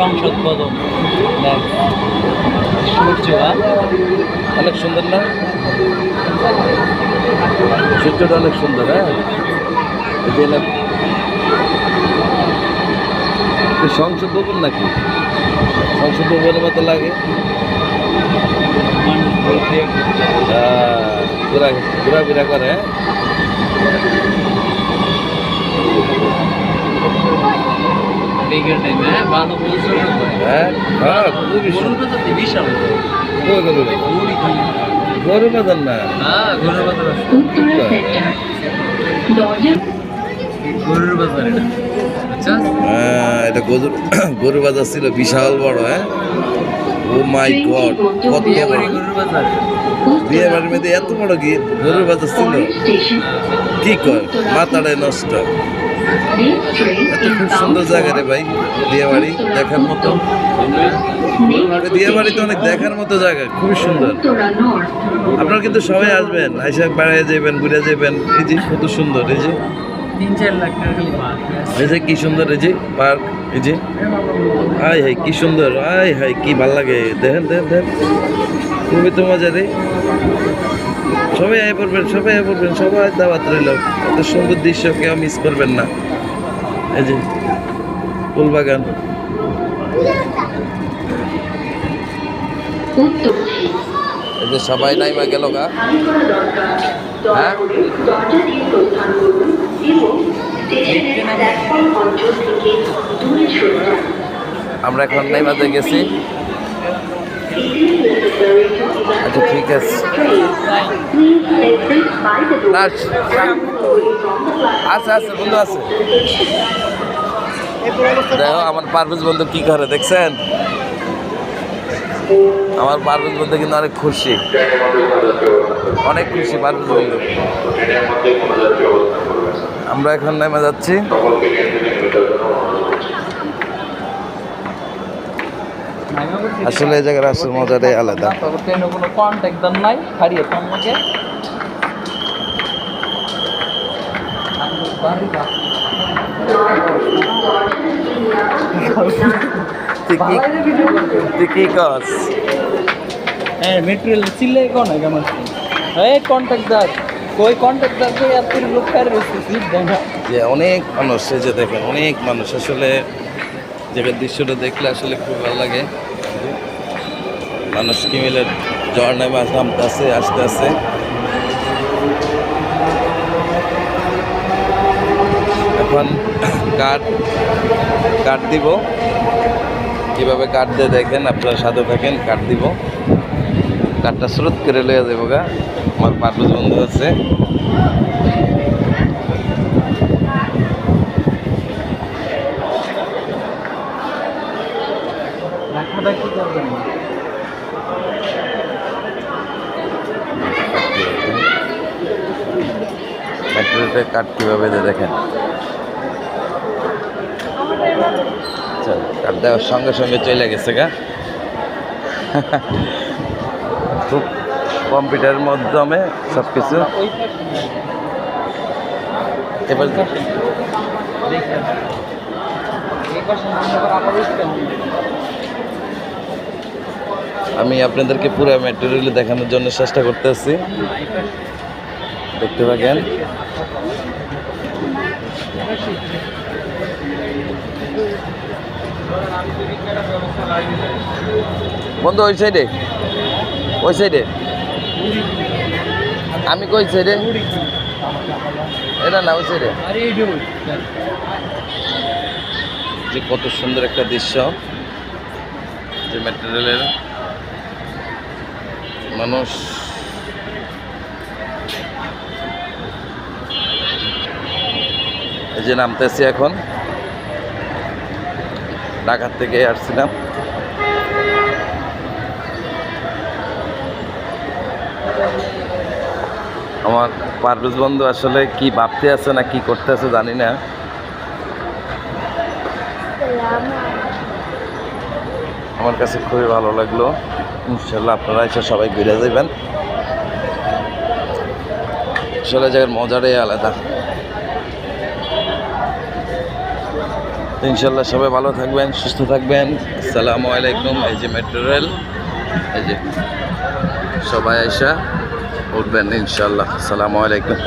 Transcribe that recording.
সংসদ ভবন সূর্য অনেক সুন্দর না? সূর্যটা অনেক সুন্দর। হ্যাঁ, এই যে সংসদ ভবন নাকি? সংসদ ভবনের মতো লাগে। ঘোরাফেরা করে। গরু বাজার না, গরুর বাজার এটা গরু বাজার ছিল, বিশাল বড়। হ্যাঁ, ও মাই গড, কত গরুর বাজার। বিয়ে বাড়ির মধ্যে এত বড় গরুর বাজার ছিল, কি কয় মাথাটাই নষ্ট। এত খুব সুন্দর জায়গা রে ভাই, বিয়ে বাড়ি দেখার মতো। বিয়ে বাড়িতে অনেক দেখার মতো জায়গা, খুবই সুন্দর। আপনারা কিন্তু সবাই আসবেন, আইসা বেড়ায় যাবেন, ঘুরে যাবেন। এই যে কত সুন্দর, এই যে 3-4 লাখ টাকা খালি পার্ক। এই যে কি সুন্দর, এই যে পার্ক, এই যে আয় হাই কি সুন্দর, আয় হাই কি ভাল লাগে। দেখেন দেখেন দেখেন, খুবই তো মজা রে। সবাই আয় পড়বেন, সবাই আয় পড়বেন, সবাই দাওয়াত রইল। এত সুন্দর দৃশ্য কেউ মিস করবেন না। এই যে ফুল বাগান। এই যে সবাই নাইমা গেল গা। হ্যাঁ, আমরা এখন নাইমাতে গেছি। আচ্ছা ঠিক আছে, আচ্ছা আচ্ছা বন্ধু আছে। দেখো আমার পারভেজ বন্ধু কি করে, দেখছেন? আমার পারভেজ বন্ধু কিন্তু অনেক খুশি, অনেক খুশি পারভেজ বন্ধু। আমরা এখন নেমে যাচ্ছি। আসলে এই জায়গার আসলে মজাটাই আলাদা। কোনো কন্ট্যাক্ট নাই, হারিয়ে তোমাকে তুই কি কস? হ্যাঁ, মেটেরিয়াল চিল্লাই কোন হয় কেমন? এই কন্ট্যাক্টদার কই, কন্ট্যাক্টদার কই? আর তুই লোক ফের সিট দেয় না যে অনেক মানুষ, এই যে দেখেন অনেক মানুষ। আসলে জায়গার দৃশ্যটা দেখলে আসলে খুব ভালো লাগে। মানুষ কি মিলে ঝর্ণায় মাছ নামতেছে, আসতে আসতে। এখন কাঠ দিব, কিভাবে কাঠ দিয়ে দেখেন, আপনারা সাথে থাকেন। কাঠ দিব, কাঠটা স্রোত করে লইয়া যাবো গা। আমার পারভেজ বন্ধু আছে। মেট্রোতে কাঠ কীভাবে দিয়ে দেখেন। আচ্ছা, কাঠ দেওয়ার সঙ্গে সঙ্গে চলে গেছে গা। খুব কম্পিউটারের মাধ্যমে সব কিছু। এবার আমি আপনাদেরকে পুরো মেট্রো রেল দেখানোর জন্য চেষ্টা করতেছি, দেখতে থাকেন। বন্ধু ওই সাইডে, ওই সাইডে। আমি কই সাইডে? এটা না, ওই সাইডে। যে কত সুন্দর একটা দৃশ্য, যে মেট্রো রেলের মানুষ। এই যে নামতেছি এখন, ঢাকার থেকে আসছিলাম। আমার পারভেজ বন্ধু আসলে কি ভাবতে আছে না কি করতে আছে জানি না। আমার কাছে খুবই ভালো লাগলো। ইনশাল্লাহ আপনারা এসে সবাই ঘুরে যাবেন। আসলে জায়গার মজাটাই আলাদা। তো ইনশাল্লাহ সবাই ভালো থাকবেন, সুস্থ থাকবেন। আসসালামু আলাইকুম। এই যে মেট্রো রেল, এই যে সবাই আইসা উঠবেন ইনশাল্লাহ। আসসালামু আলাইকুম।